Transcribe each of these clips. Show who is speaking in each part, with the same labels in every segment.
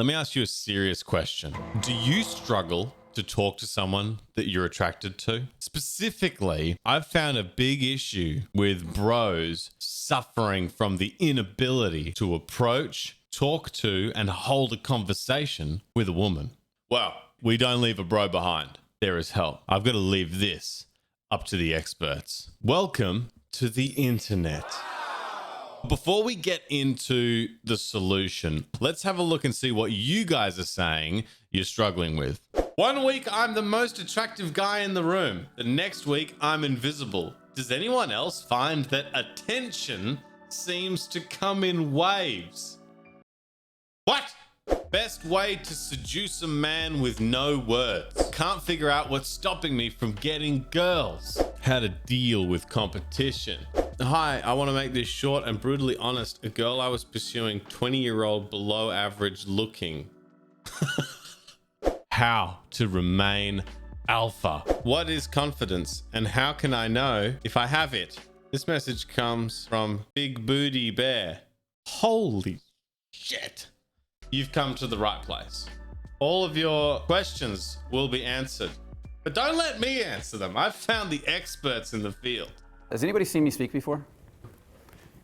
Speaker 1: Let me ask you a serious question. Do you struggle to talk to someone that you're attracted to? Specifically, I've found a big issue with bros suffering from the inability to approach, talk to, and hold a conversation with a woman. Well, we don't leave a bro behind. There is help. I've got to leave this up to the experts. Welcome to the internet. Before we get into the solution, let's have a look and see what you guys are saying you're struggling with. 1 week, I'm the most attractive guy in the room. The next week, I'm invisible. Does anyone else find that attention seems to come in waves? What? Best way to seduce a man with no words. Can't figure out what's stopping me from getting girls. How to deal with competition. Hi, I want to make this short and brutally honest. A girl I was pursuing, 20-year-old below average looking. How to remain alpha. What is confidence and how can I know if I have it? This message comes from Big Booty Bear. Holy shit. You've come to the right place. All of your questions will be answered, but don't let me answer them. I've found the experts in the field.
Speaker 2: Has anybody seen me speak before?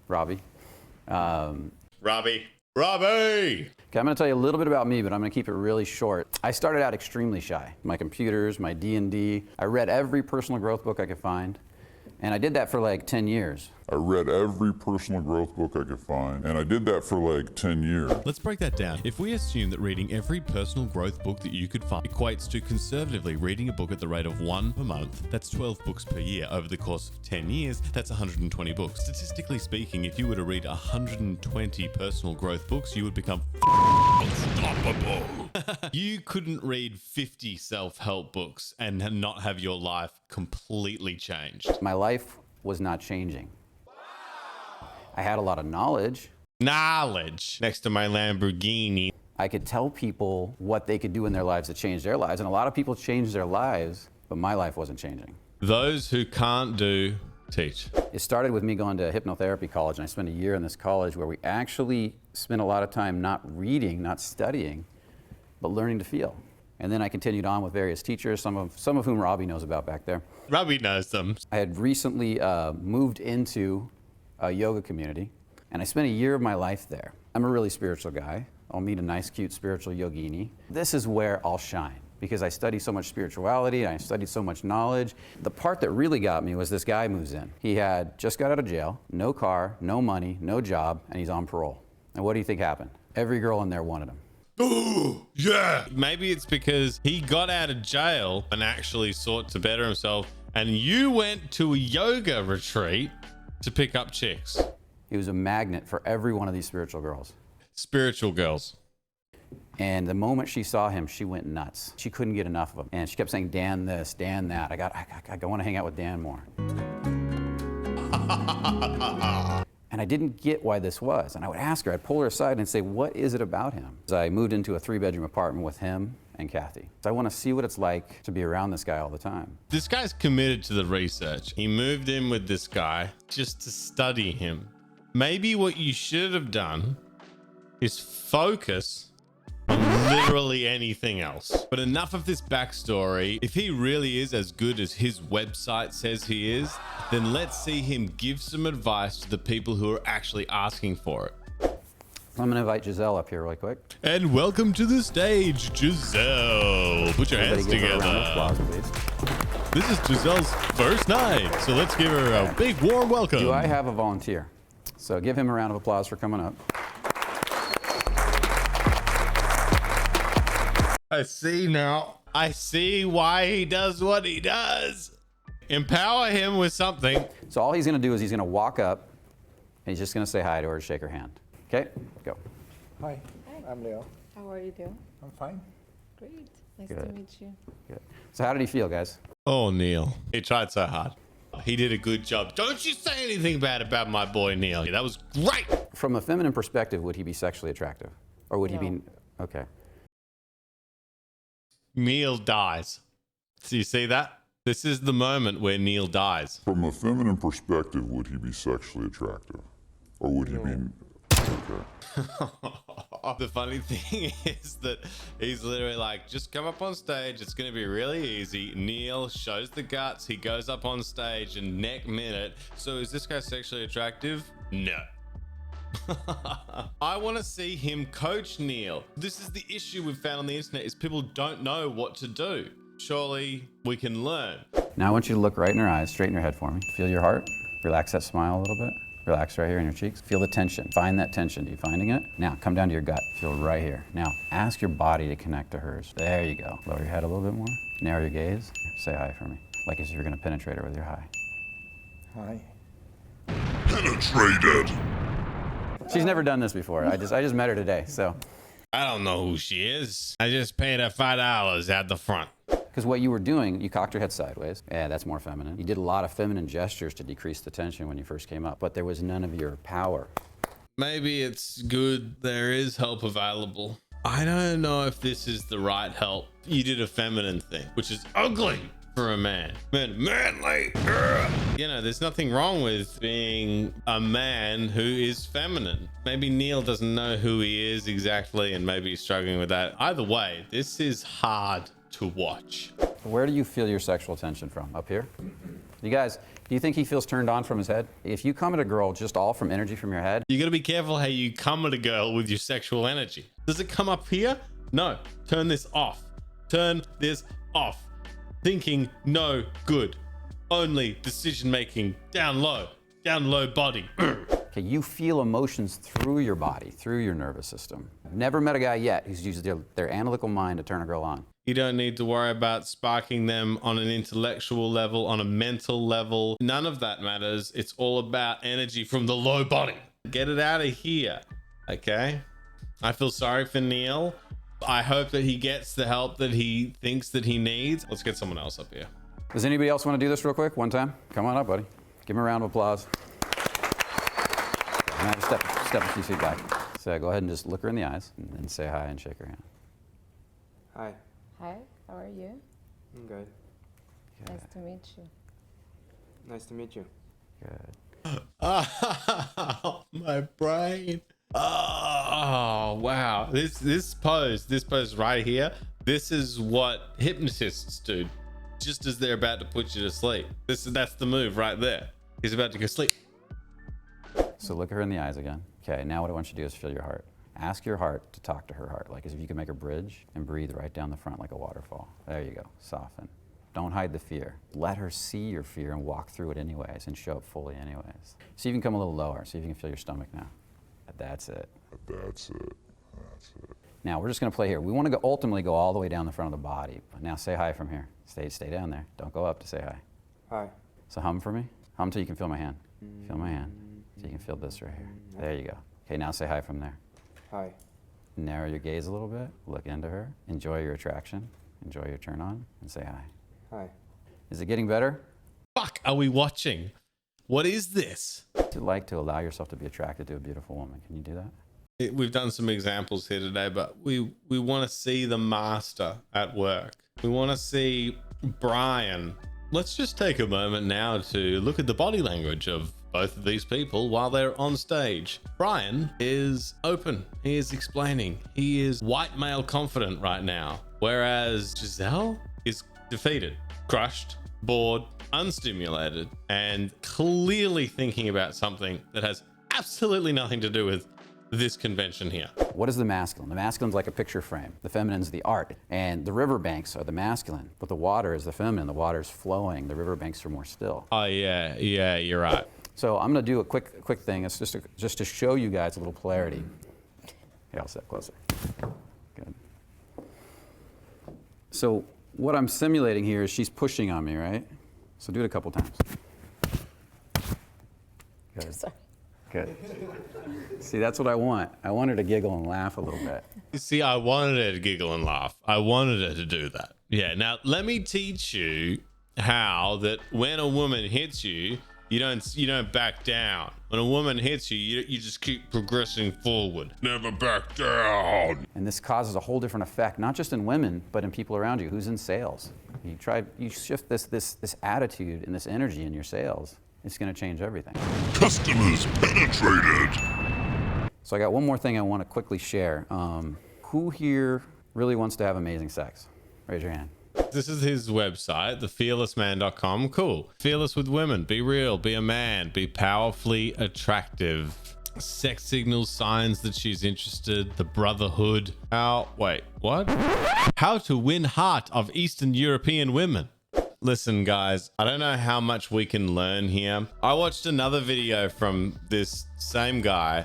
Speaker 2: Robbie.
Speaker 1: Robbie.
Speaker 2: Okay, I'm gonna tell you a little bit about me, but I'm gonna keep it really short. I started out extremely shy. My computers, my D&D. I read every personal growth book I could find, and I did that for like 10 years.
Speaker 3: I read every personal growth book I could find, and I did that for like 10 years.
Speaker 1: Let's break that down. If we assume that reading every personal growth book that you could find equates to conservatively reading a book at the rate of 1 per month, that's 12 books per year. Over the course of 10 years, that's 120 books. Statistically speaking, if you were to read 120 personal growth books, you would become unstoppable. You couldn't read 50 self-help books and not have your life completely changed.
Speaker 2: My life was not changing. I had a lot of knowledge.
Speaker 1: Knowledge next to my Lamborghini.
Speaker 2: I could tell people what they could do in their lives to change their lives, and a lot of people changed their lives, but my life wasn't changing.
Speaker 1: Those who can't do, teach.
Speaker 2: It started with me going to hypnotherapy college, and I spent a year in this college where we actually spent a lot of time not reading, not studying, but learning to feel. And then I continued on with various teachers, some of whom Robbie knows about back there.
Speaker 1: Robbie knows them.
Speaker 2: I had recently moved into a yoga community, and I spent a year of my life there. I'm a really spiritual guy. I'll meet a nice, cute spiritual yogini. This is where I'll shine because I study so much spirituality, and I studied so much knowledge. The part that really got me was this guy moves in. He had just got out of jail, no car, no money, no job, and he's on parole. And what do you think happened? Every girl in there wanted him.
Speaker 1: Ooh, yeah. Maybe it's because he got out of jail and actually sought to better himself, and you went to a yoga retreat to pick up chicks.
Speaker 2: He was a magnet for every one of these spiritual girls.
Speaker 1: Spiritual girls.
Speaker 2: And the moment she saw him, she went nuts. She couldn't get enough of him. And she kept saying, Dan this, Dan that. I want to hang out with Dan more. And I didn't get why this was. And I would ask her, I'd pull her aside and say, what is it about him? So I moved into a 3-bedroom apartment with him and Kathy. So I want to see what it's like to be around this guy all the time.
Speaker 1: This guy's committed to the research. He moved in with this guy just to study him. Maybe what you should have done is focus on literally anything else. But enough of this backstory. If he really is as good as his website says he is, then let's see him give some advice to the people who are actually asking for it.
Speaker 2: I'm gonna invite Giselle up here really quick.
Speaker 1: And welcome to the stage, Giselle. Put your hands
Speaker 2: Everybody give her a round of
Speaker 1: together.
Speaker 2: applause, please.
Speaker 1: This is Giselle's first night, so let's give her a big warm welcome.
Speaker 2: Do I have a volunteer? So give him a round of applause for coming up.
Speaker 1: I see now. I see why he does what he does. Empower him with something.
Speaker 2: So all he's gonna do is he's gonna walk up and he's just gonna say hi to her, shake her hand. Okay, go.
Speaker 4: Hi, I'm Leo.
Speaker 5: How are you doing?
Speaker 4: I'm fine.
Speaker 5: Great. Nice
Speaker 2: Good.
Speaker 5: to meet you.
Speaker 2: Good. So how did he feel, guys?
Speaker 1: Oh, Neil. He tried so hard. He did a good job. Don't you say anything bad about my boy, Neil. That was great.
Speaker 2: From a feminine perspective, would he be sexually attractive? Or would he
Speaker 5: No.
Speaker 2: be, okay.
Speaker 1: Neil dies. So you see that? This is the moment where Neil dies.
Speaker 3: From a feminine perspective, would he be sexually attractive? Or would he be... Okay.
Speaker 1: The funny thing is that he's literally like, just come up on stage. It's going to be really easy. Neil shows the guts. He goes up on stage and neck minute. So is this guy sexually attractive? No. I want to see him coach Neil. This is the issue we've found on the internet is people don't know what to do. Surely we can learn.
Speaker 2: Now I want you to look right in her eyes, straighten your head for me. Feel your heart. Relax that smile a little bit. Relax right here in your cheeks. Feel the tension. Find that tension. Are you finding it? Now come down to your gut. Feel right here. Now ask your body to connect to hers. There you go. Lower your head a little bit more. Narrow your gaze. Say hi for me. Like as if you're going to penetrate her with your hi.
Speaker 4: Hi.
Speaker 3: Penetrated.
Speaker 2: She's never done this before. I just met her today, so.
Speaker 1: I don't know who she is. I just paid her $5 at the front.
Speaker 2: Because what you were doing, you cocked your head sideways. Yeah, that's more feminine. You did a lot of feminine gestures to decrease the tension when you first came up, but there was none of your power.
Speaker 1: Maybe it's good there is help available. I don't know if this is the right help. You did a feminine thing, which is ugly for a man. Manly. You know, there's nothing wrong with being a man who is feminine. Maybe Neil doesn't know who he is exactly, and maybe he's struggling with that. Either way, this is hard to watch.
Speaker 2: Where do you feel your sexual tension from? Up here? You guys, do you think he feels turned on from his head? If you come at a girl just all from energy from your head,
Speaker 1: You gotta be careful how you come at a girl with your sexual energy. Does it come up here? No. Turn this off. Turn this off. Thinking no good. Only decision making down low body.
Speaker 2: okay, you feel emotions through your body, through your nervous system. Never met a guy yet who's used their analytical mind to turn a girl on.
Speaker 1: You don't need to worry about sparking them on an intellectual level, on a mental level. None of that matters. It's all about energy from the low body. Get it out of here, okay? I feel sorry for Neil. I hope that he gets the help that he thinks that he needs. Let's get someone else up here.
Speaker 2: Does anybody else want to do this real quick, one time? Come on up, buddy. Give him a round of applause. Now step a few feet back. So go ahead and just look her in the eyes and then say hi and shake her hand.
Speaker 6: Hi,
Speaker 5: Hi, how are you?
Speaker 6: I'm good.
Speaker 5: Nice to meet you.
Speaker 6: Nice to meet you.
Speaker 2: Good.
Speaker 1: Oh, my brain. Oh, wow. This pose right here, this is what hypnotists do just as they're about to put you to sleep. That's the move right there. He's about to go sleep.
Speaker 2: So look her in the eyes again. Okay, now what I want you to do is feel your heart. Ask your heart to talk to her heart, like as if you can make a bridge and breathe right down the front like a waterfall. There you go, soften. Don't hide the fear. Let her see your fear and walk through it anyways and show up fully anyways. See if you can come a little lower, see if you can feel your stomach now. That's it.
Speaker 3: That's it. That's it.
Speaker 2: Now we're just gonna play here. We wanna ultimately go all the way down the front of the body. Now say hi from here. Stay down there. Don't go up to say hi.
Speaker 6: Hi.
Speaker 2: So hum for me. Hum till you can feel my hand. Feel my hand. So you can feel this right here. There you go. Okay, now say hi from there.
Speaker 6: Hi.
Speaker 2: Narrow your gaze a little bit. Look into her. Enjoy your attraction. Enjoy your turn on and say hi.
Speaker 6: Hi.
Speaker 2: Is it getting better?
Speaker 1: Fuck are we watching? What is this?
Speaker 2: What's it like to allow yourself to be attracted to a beautiful woman? Can you do that?
Speaker 1: We've done some examples here today, but we want to see the master at work. We want to see Brian. Let's just take a moment now to look at the body language of both of these people while they're on stage. Brian is open. He is explaining. He is white male confident right now. Whereas Giselle is defeated, crushed, bored, unstimulated, and clearly thinking about something that has absolutely nothing to do with this convention here.
Speaker 2: What is the masculine? The masculine's like a picture frame. The feminine's the art. And the riverbanks are the masculine, but the water is the feminine. The water's flowing. The riverbanks are more still.
Speaker 1: Oh yeah, you're right.
Speaker 2: So I'm gonna do a quick thing. It's just to show you guys a little polarity. Okay, I'll step closer. Good. So what I'm simulating here is she's pushing on me, right? So do it a couple times. Good.
Speaker 5: Sorry.
Speaker 2: Good. See, that's what I want. I want her to giggle and laugh a little bit.
Speaker 1: You see, I wanted her to giggle and laugh. I wanted her to do that. Yeah, now let me teach you how that when a woman hits you, you don't back down. When a woman hits you, you just keep progressing forward. Never back down.
Speaker 2: And this causes a whole different effect, not just in women, but in people around you. Who's in sales? You shift this attitude and this energy in your sales. It's going to change everything.
Speaker 3: Customers penetrated.
Speaker 2: So I got one more thing I want to quickly share. Who here really wants to have amazing sex? Raise your hand.
Speaker 1: This is his website, thefearlessman.com. Cool. Fearless with women. Be real. Be a man. Be powerfully attractive. Sex signals, signs that she's interested. The brotherhood. Wait, what? How to win heart of Eastern European women. Listen, guys, I don't know how much we can learn here. I watched another video from this same guy,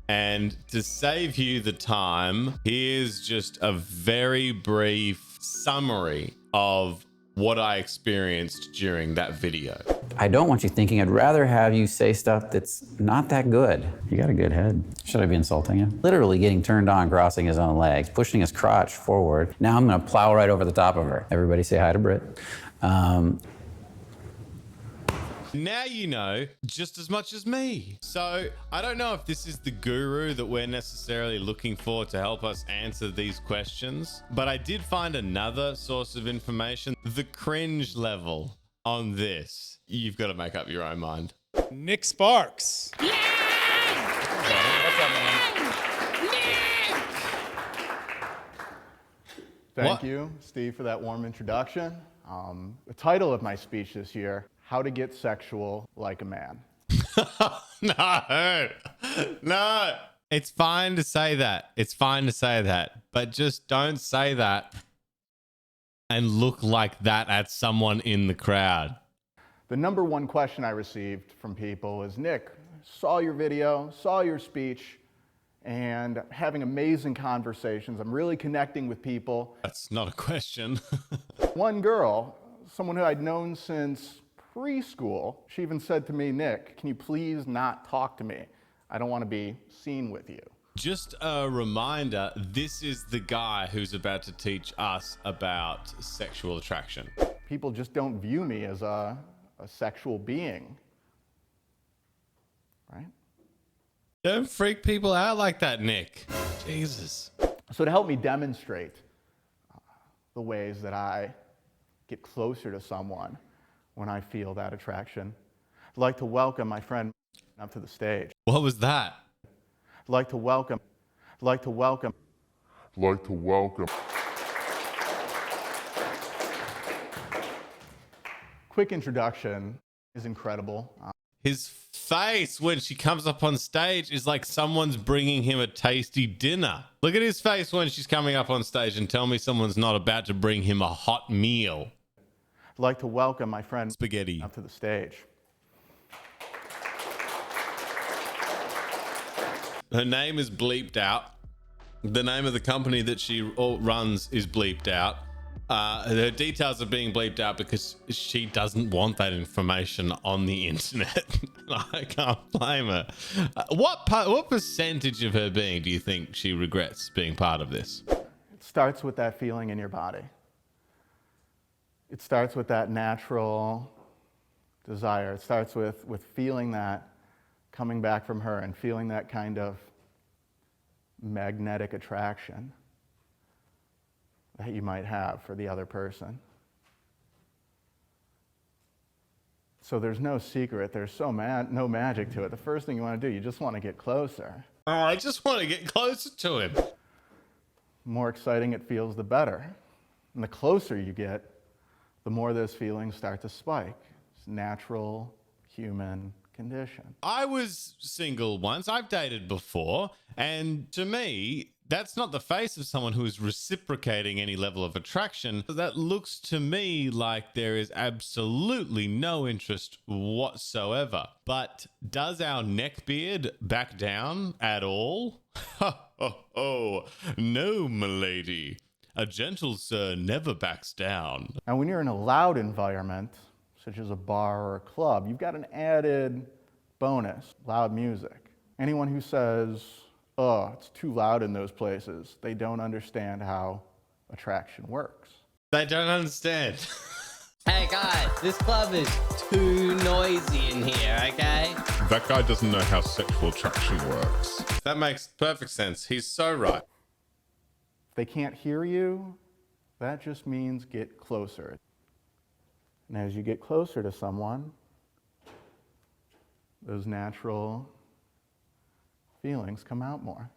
Speaker 1: and to save you the time, here's just a very brief summary of what I experienced during that video.
Speaker 2: I don't want you thinking I'd rather have you say stuff that's not that good. You got a good head. Should I be insulting him? Literally getting turned on, crossing his own legs, pushing his crotch forward. Now I'm gonna plow right over the top of her. Everybody say hi to Britt.
Speaker 1: Now you know just as much as me. So I don't know if this is the guru that we're necessarily looking for to help us answer these questions, but I did find another source of information. The cringe level on this, you've got to make up your own mind.
Speaker 7: Nick Sparks.
Speaker 4: Thank you, Steve, for that warm introduction. The title of my speech this year, How to Get Sexual Like a Man.
Speaker 1: No. It's fine to say that. It's fine to say that. But just don't say that and look like that at someone in the crowd.
Speaker 4: The number one question I received from people is, Nick, saw your video, saw your speech, and having amazing conversations. I'm really connecting with people.
Speaker 1: That's not a question.
Speaker 4: One girl, someone who I'd known since preschool, she even said to me, Nick, can you please not talk to me? I don't want to be seen with you.
Speaker 1: Just a reminder, this is the guy who's about to teach us about sexual attraction.
Speaker 4: People just don't view me as a sexual being, right?
Speaker 1: Don't freak people out like that, Nick. Jesus.
Speaker 4: So to help me demonstrate the ways that I get closer to someone when I feel that attraction, I'd like to welcome my friend up to the stage.
Speaker 1: What was that?
Speaker 4: I'd like to welcome. Quick introduction is incredible.
Speaker 1: His face when she comes up on stage is like someone's bringing him a tasty dinner. Look at his face when she's coming up on stage, and tell me someone's not about to bring him a hot meal.
Speaker 4: I'd like to welcome my friend
Speaker 1: Spaghetti.
Speaker 4: up to the stage.
Speaker 1: Her name is bleeped out. The name of the company that she runs is bleeped out. Her details are being bleeped out because she doesn't want that information on the internet. I can't blame her. What percentage of her being do you think she regrets being part of this?
Speaker 4: It starts with that feeling in your body. It starts with that natural desire. It starts with feeling that coming back from her and feeling that kind of magnetic attraction that you might have for the other person. So there's no secret, there's no magic to it. The first thing you want to do, you just want to get closer.
Speaker 1: Oh, I just want to get closer to him.
Speaker 4: The more exciting it feels, the better. And the closer you get, the more those feelings start to spike. It's natural, human condition.
Speaker 1: I was single once. I've dated before. And to me, that's not the face of someone who is reciprocating any level of attraction. That looks to me like there is absolutely no interest whatsoever. But does our neckbeard back down at all? Oh, no, milady. A gentle sir never backs down.
Speaker 4: Now, when you're in a loud environment, such as a bar or a club, you've got an added bonus, loud music. Anyone who says, oh, it's too loud in those places, they don't understand how attraction works.
Speaker 1: They don't understand.
Speaker 8: Hey guys, this club is too noisy in here, okay?
Speaker 3: That guy doesn't know how sexual attraction works.
Speaker 1: That makes perfect sense. He's so right.
Speaker 4: If they can't hear you, that just means get closer. And as you get closer to someone, those natural feelings come out more.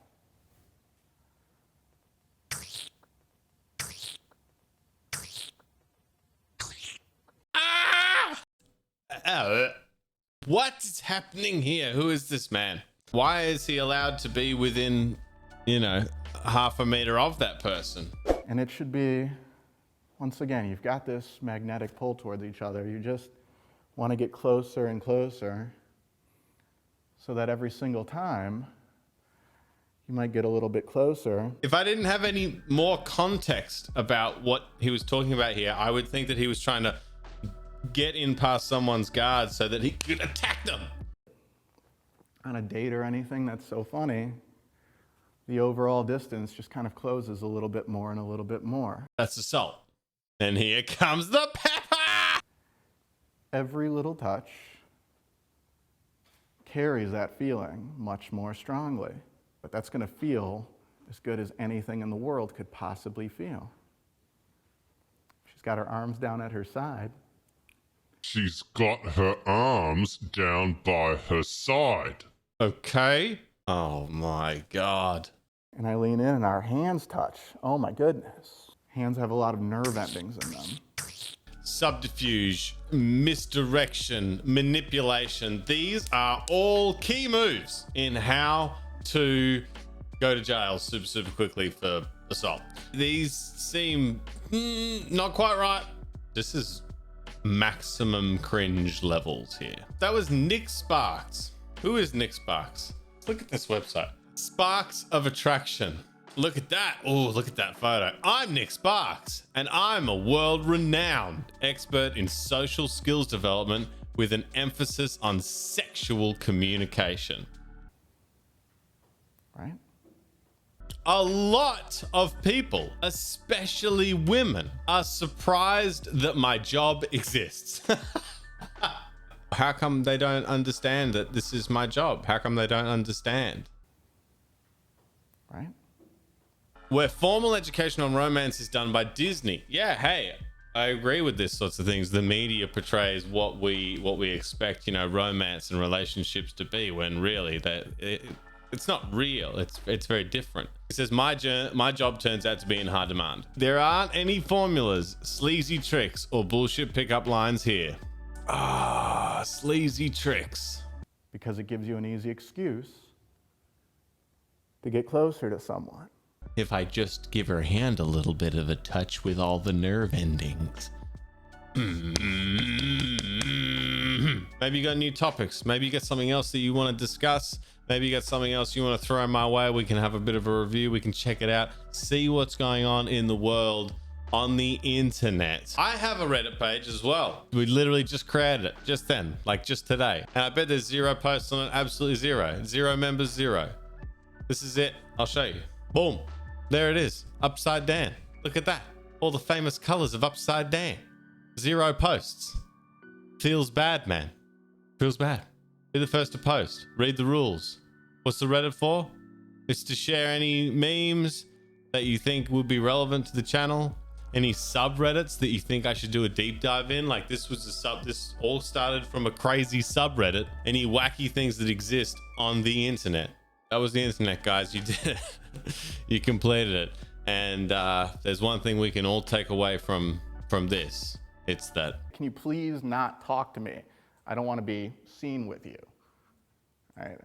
Speaker 1: What is happening here? Who is this man? Why is he allowed to be within, half a meter of that person?
Speaker 4: And it should be, once again, you've got this magnetic pull towards each other. You just want to get closer and closer so that every single time you might get a little bit closer.
Speaker 1: If I didn't have any more context about what he was talking about here, I would think that he was trying to get in past someone's guard so that he could attack them.
Speaker 4: On a date or anything, that's so funny. The overall distance just kind of closes a little bit more and a little bit more.
Speaker 1: That's assault. And here comes the pepper.
Speaker 4: Every little touch carries that feeling much more strongly, but that's going to feel as good as anything in the world could possibly feel. She's got her arms down at her side.
Speaker 3: She's got her arms down by her side.
Speaker 1: Okay. Oh my God.
Speaker 4: And I lean in and our hands touch. Oh my goodness. Hands have a lot of nerve endings in them.
Speaker 1: Subterfuge, misdirection, manipulation. These are all key moves in how to go to jail super quickly for assault. These seem not quite right. This is maximum cringe levels here. That was Nick Sparks. Who is Nick Sparks? Look at this website. Sparks of Attraction. Look at that. Oh, look at that photo. I'm Nick Sparks, and I'm a world-renowned expert in social skills development with an emphasis on sexual communication.
Speaker 4: Right?
Speaker 1: A lot of people, especially women, are surprised that my job exists. How come they don't understand that this is my job? How come they don't understand?
Speaker 4: Right?
Speaker 1: Where formal education on romance is done by Disney. Yeah, hey, I agree with this sorts of things. The media portrays what we expect, romance and relationships to be, when really it's not real. It's very different. It says my job turns out to be in high demand. There aren't any formulas, sleazy tricks, or bullshit pickup lines here. Sleazy tricks.
Speaker 4: Because it gives you an easy excuse to get closer to someone.
Speaker 1: If I just give her hand a little bit of a touch with all the nerve endings. Maybe you got new topics. Maybe you got something else that you want to discuss. Maybe you got something else you want to throw my way. We can have a bit of a review. We can check it out. See what's going on in the world on the internet. I have a Reddit page as well. We literally just created it just then, like just today. And I bet there's 0 posts on it. Absolutely 0. 0 members, 0. This is it. I'll show you. Boom. There it is. Upside down. Look at that. All the famous colors of upside down. 0 posts. Feels bad, man. Feels bad. Be the first to post. Read the rules. What's the Reddit for? It's to share any memes that you think would be relevant to the channel. Any subreddits that you think I should do a deep dive in. Like this all started from a crazy subreddit. Any wacky things that exist on the internet. That was the internet, guys. You did it. You completed it. And there's one thing we can all take away from this. It's that.
Speaker 4: Can you please not talk to me? I don't want to be seen with you. All right.